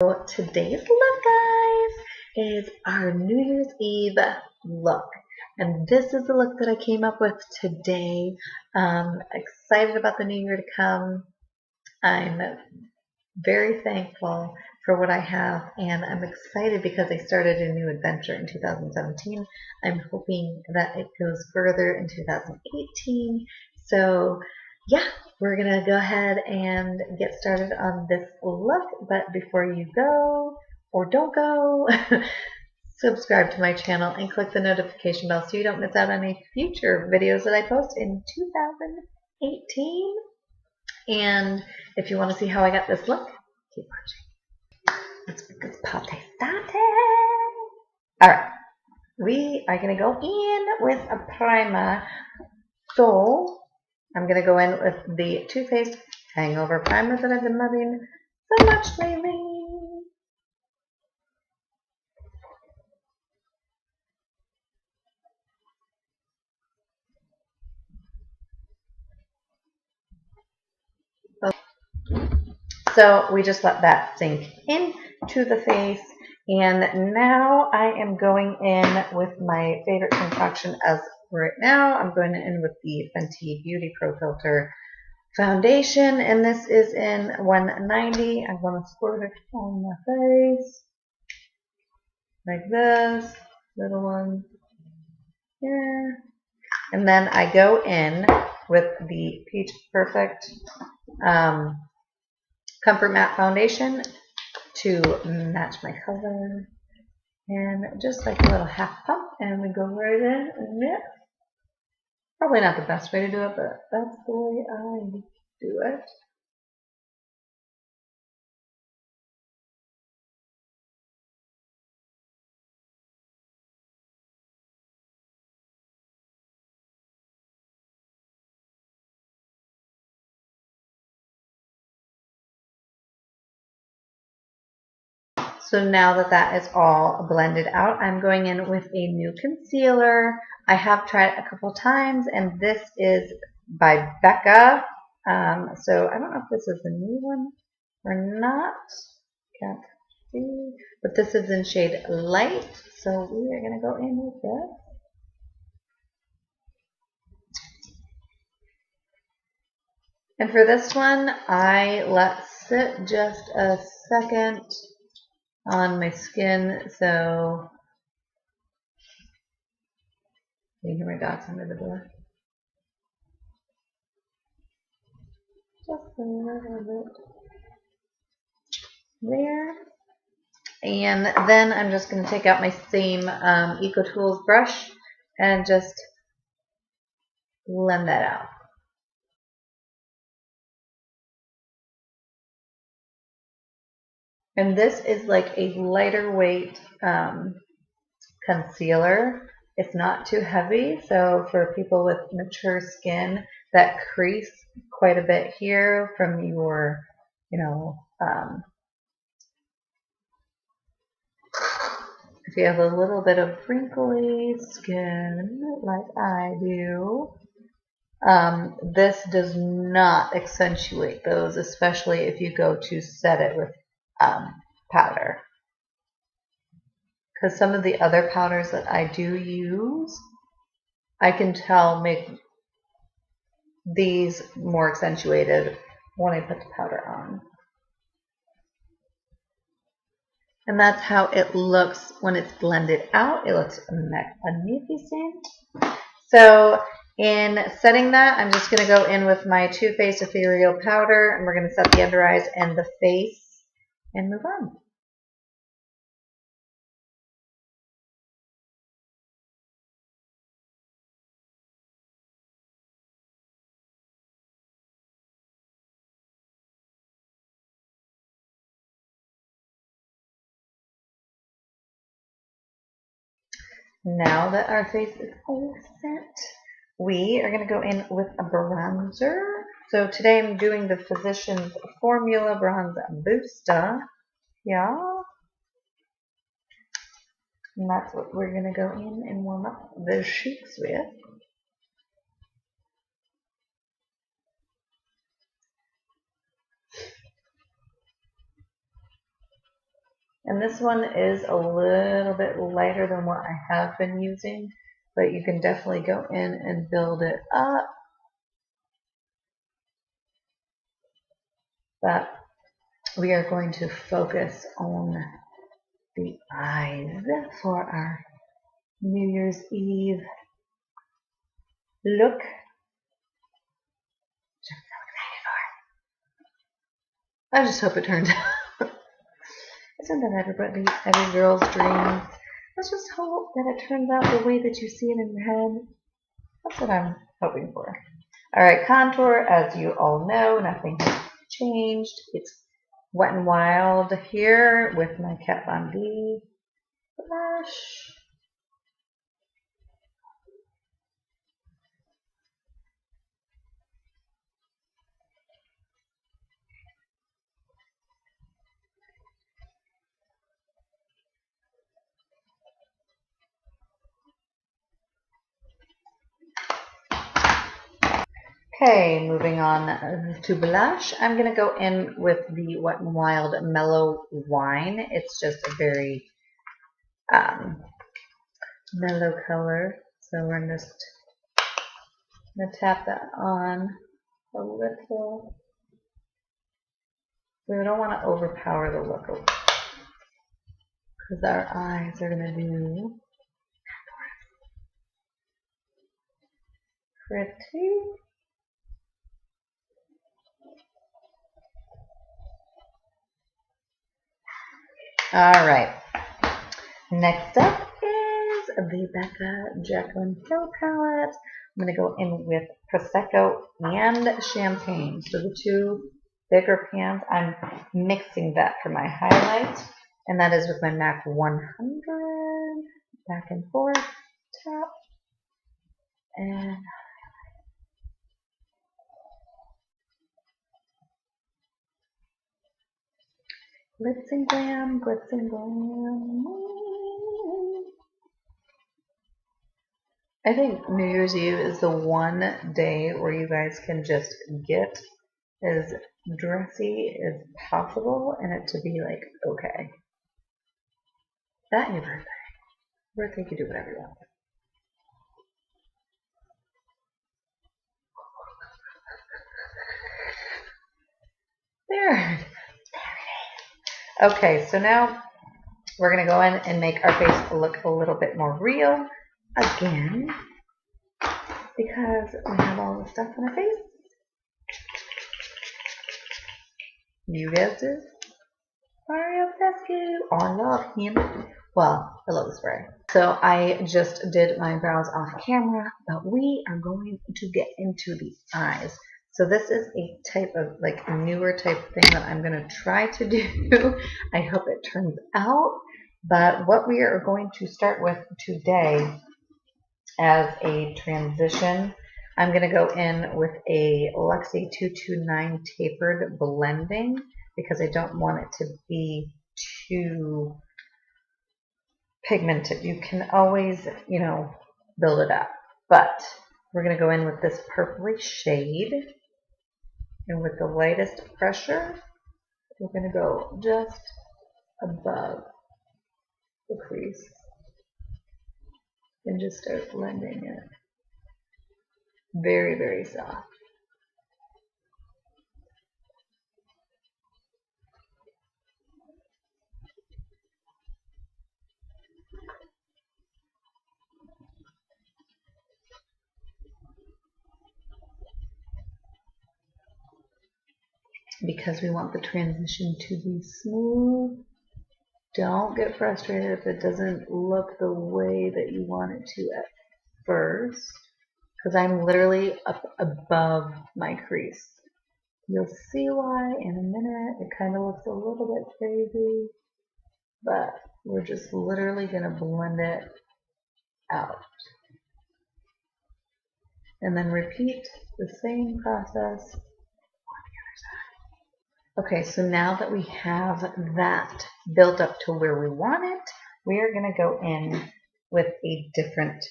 So today's look, guys, is our New Year's Eve look. And this is the look that I came up with today. Excited about the new year to come. I'm very thankful for what I have, and I'm excited because I started a new adventure in 2017. I'm hoping that it goes further in 2018. So yeah, we're gonna go ahead and get started on this look. But before you go, or don't go, subscribe to my channel and click the notification bell so you don't miss out on any future videos that I post in 2018. And if you want to see how I got this look, keep watching. Let's get this party started. Alright, we are going to go in with a primer. So, I'm going to go in with the Too Faced Hangover Primer that I've been loving so much lately. So we just let that sink into the face, and now I am going in with my favorite concoction as right now. I'm going in with the Fenty Beauty Pro Filter foundation, and this is in 190. I'm going to squirt it on my face like this, little one here, and then I go in with the Peach Perfect Comfort Matte Foundation to match my color, and just like a little half pump, and we go right in and mix. Probably not the best way to do it, but that's the way I do it. So now that that is all blended out, I'm going in with a new concealer. I have tried it a couple times, and this is by BECCA. So I don't know if this is the new one or not. Can't see. But this is in shade Light. So we are going to go in with this. And for this one, I let sit just a second on my skin, so you can hear my dogs under the door. Just a little bit there. And then I'm just going to take out my same Eco Tools brush and just blend that out. And this is like a lighter weight concealer. It's not too heavy, so for people with mature skin that crease quite a bit here from your, if you have a little bit of wrinkly skin like I do, this does not accentuate those, especially if you go to set it with powder. Because some of the other powders that I do use, I can tell make these more accentuated when I put the powder on. And that's how it looks when it's blended out. It looks magnificent. So in setting that, I'm just going to go in with my Too Faced Ethereal Powder, and we're going to set the under eyes and the face and move on. Now that our face is all set, we are going to go in with a bronzer. So today I'm doing the Physicians Formula Bronze Booster. Yeah. And that's what we're going to go in and warm up the cheeks with. And this one is a little bit lighter than what I have been using, but you can definitely go in and build it up. But we are going to focus on the eyes for our New Year's Eve look. Which I'm so excited for. I just hope it turns out. Isn't that every girl's dream? Let's just hope that it turns out the way that you see it in your head. That's what I'm hoping for. Alright, contour, as you all know, nothing has changed. It's Wet n Wild here with my Kat Von D brush. Okay, moving on to blush. I'm going to go in with the Wet n Wild Mellow Wine. It's just a very mellow color. So we're just going to tap that on a little. We don't want to overpower the look because our eyes are going to do pretty. Alright, next up is the BECCA JACLYN Hill palette. I'm going to go in with Prosecco and Champagne. So the two bigger pans, I'm mixing that for my highlight. And that is with my MAC 100. Back and forth, tap, and glitz and glam, glitz and glam. I think New Year's Eve is the one day where you guys can just get as dressy as possible and it to be like, okay. That and your birthday. Birthday, you can do whatever you want. There. Okay, so now we're going to go in and make our face look a little bit more real again because we have all the stuff on our face. You guessed it. Mario Fescue. I love him. Well, I love the spray. So I just did my brows off camera, but we are going to get into the eyes. So this is a type of like newer type thing that I'm going to try to do. I hope it turns out. But what we are going to start with today as a transition, I'm going to go in with a Luxie 229 tapered blending because I don't want it to be too pigmented. You can always, you know, build it up. But we're going to go in with this purpley shade. And with the lightest pressure, we're going to go just above the crease and just start blending it. Very, very soft. Because we want the transition to be smooth. Don't get frustrated if it doesn't look the way that you want it to at first, because I'm literally up above my crease. You'll see why in a minute. It kind of looks a little bit crazy, but we're just literally going to blend it out. And then repeat the same process. Okay, so now that we have that built up to where we want it, we are going to go in with a different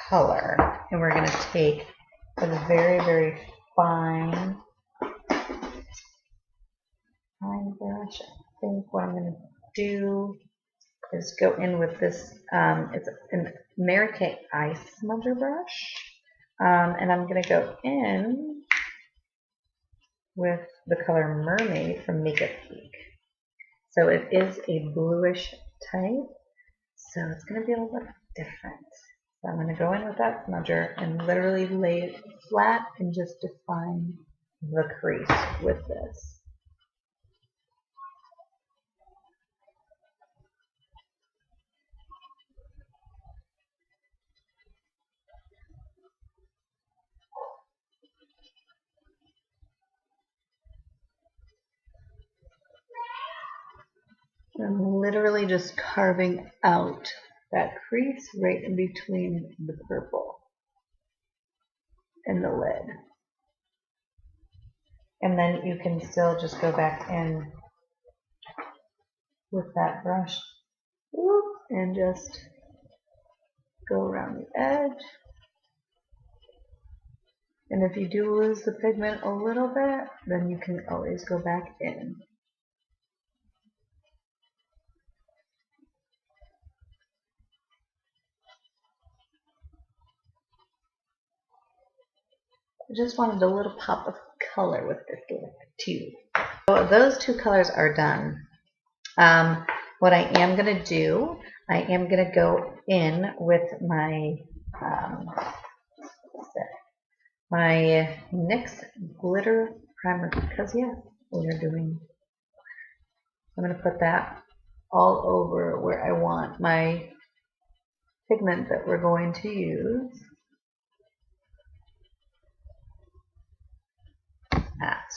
color. And we're going to take a very, very fine brush. I think what I'm going to do is go in with this, it's an Mary Kay Ice Smudger brush. And I'm going to go in with the color Mermaid from Makeup Geek. So it is a bluish type, so it's going to be a little bit different. So I'm going to go in with that smudger and literally lay it flat and just define the crease with this. I'm literally just carving out that crease right in between the purple and the lid. And then you can still just go back in with that brush and just go around the edge. And if you do lose the pigment a little bit, then you can always go back in. I just wanted a little pop of color with this lip too. So those two colors are done. What I am going to do, I am going to go in with my my NYX glitter primer, because yeah, we are doing. I'm going to put that all over where I want my pigment that we're going to use.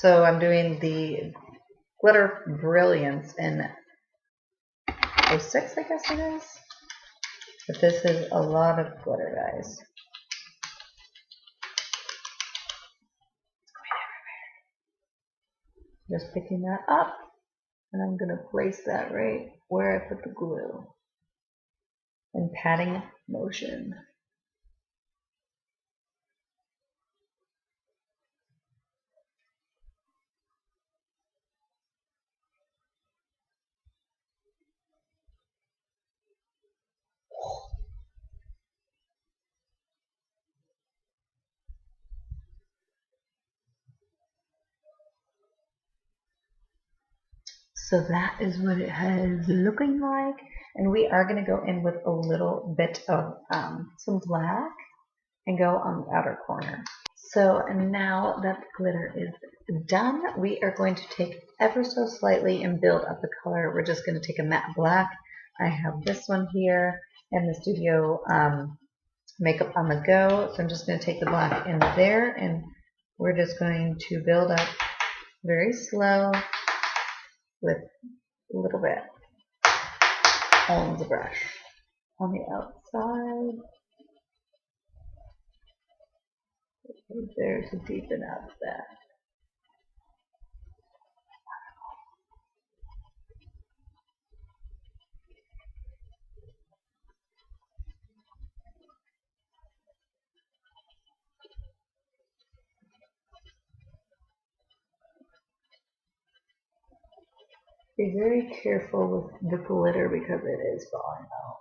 So I'm doing the Glitter Brilliance in 06, I guess it is. But this is a lot of glitter, guys. Just picking that up, and I'm going to place that right where I put the glue. And patting motion. So that is what it has looking like. And we are going to go in with a little bit of some black and go on the outer corner. So now that the glitter is done, we are going to take ever so slightly and build up the color. We're just going to take a matte black. I have this one here in the studio Makeup on the Go. So I'm just going to take the black in there, and we're just going to build up very slow with a little bit on the brush on the outside. Right there to deepen up that. Be very careful with the glitter because it is falling out.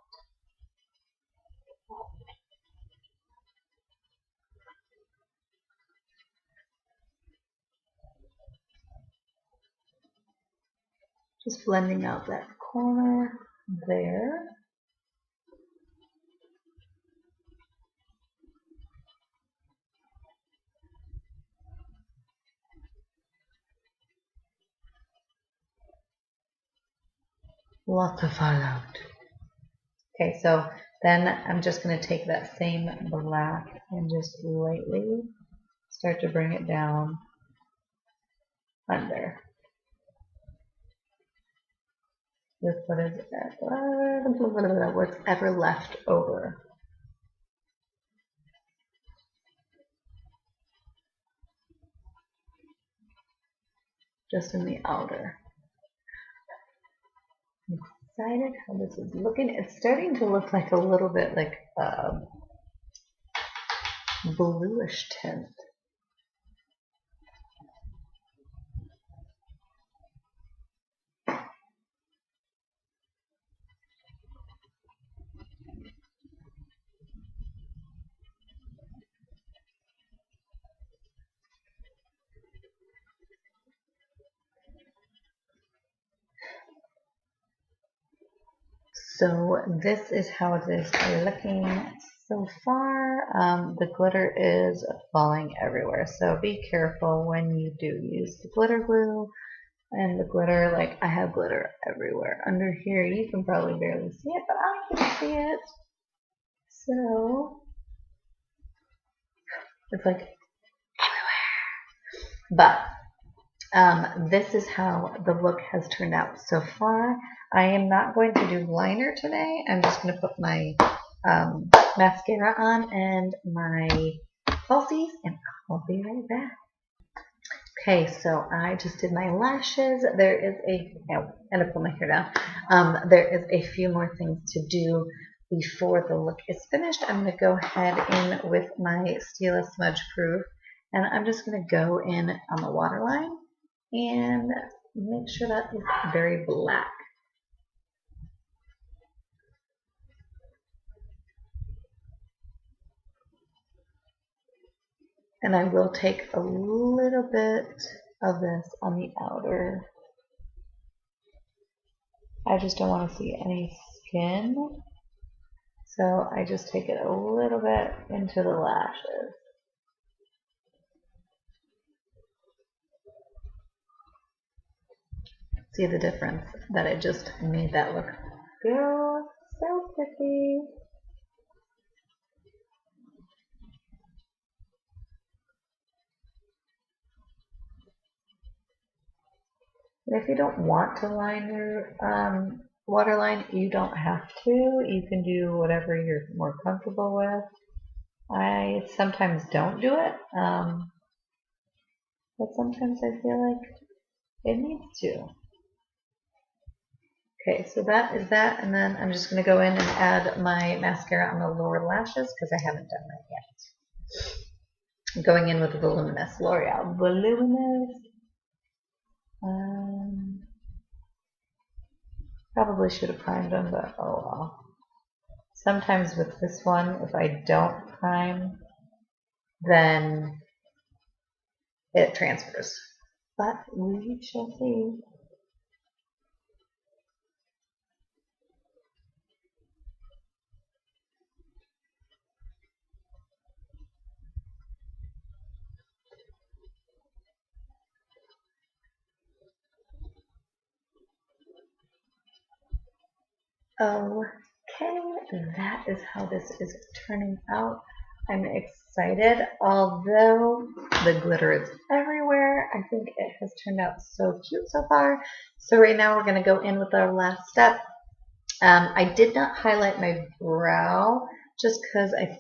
Just blending out that corner there. Lots of fallout. Okay, so then I'm just going to take that same black and just lightly start to bring it down under. With what is it? What's ever left over. Just in the outer. I'm excited how this is looking. It's starting to look like a little bit like bluish tint. So this is how it is looking so far. The glitter is falling everywhere, so be careful when you do use the glitter glue. And the glitter, like I have glitter everywhere. Under here, you can probably barely see it, but I can see it. So it's like everywhere. But this is how the look has turned out so far. I am not going to do liner today. I'm just going to put my mascara on and my falsies, and I'll be right back. Okay, so I just did my lashes. There is and I pulled my hair down. There is a few more things to do before the look is finished. I'm going to go ahead in with my STYLA Smudge Proof, and I'm just going to go in on the waterline and make sure that is very black. And I will take a little bit of this on the outer. I just don't want to see any skin. So I just take it a little bit into the lashes. See the difference that it just made that look go so pretty. And if you don't want to line your waterline, you don't have to. You can do whatever you're more comfortable with. I sometimes don't do it, but sometimes I feel like it needs to. Okay, so that is that, and then I'm just going to go in and add my mascara on the lower lashes because I haven't done that yet. I'm going in with the Voluminous, L'Oreal Voluminous. Probably should have primed them, but oh well. Sometimes with this one, if I don't prime, then it transfers. But we shall see. Okay, that is how this is turning out. I'm excited, although the glitter is everywhere. I think it has turned out so cute so far. So right now we're going to go in with our last step. I did not highlight my brow just because I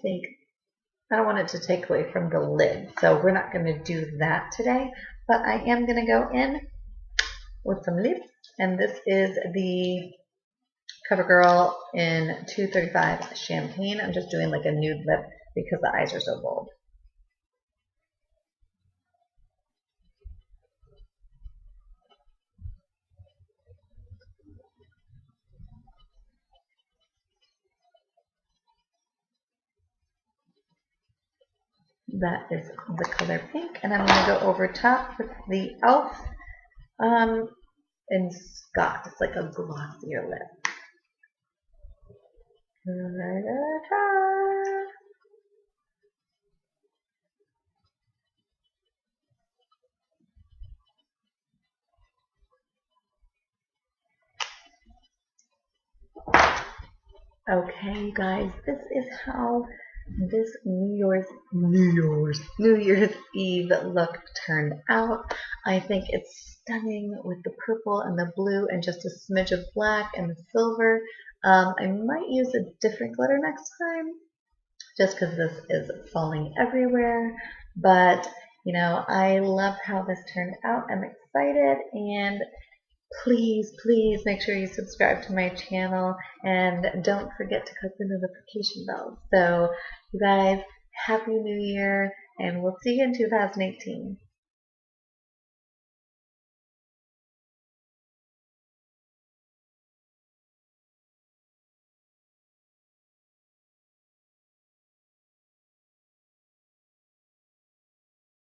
don't want it to take away from the lid. So we're not going to do that today, but I am going to go in with some lips, and this is the COVERGIRL in 235 Champagne. I'm just doing like a nude lip because the eyes are so bold. That is the color pink, and I'm going to go over top with the e.l.f. in Scott. It's like a glossier lip. Right at the top. Okay, you guys, this is how this New Year's Eve look turned out. I think it's stunning with the purple and the blue and just a smidge of black and the silver. I might use a different glitter next time just because this is falling everywhere. But, you know, I love how this turned out. I'm excited, and please make sure you subscribe to my channel and don't forget to click the notification bell. So, you guys, Happy New Year, and we'll see you in 2018.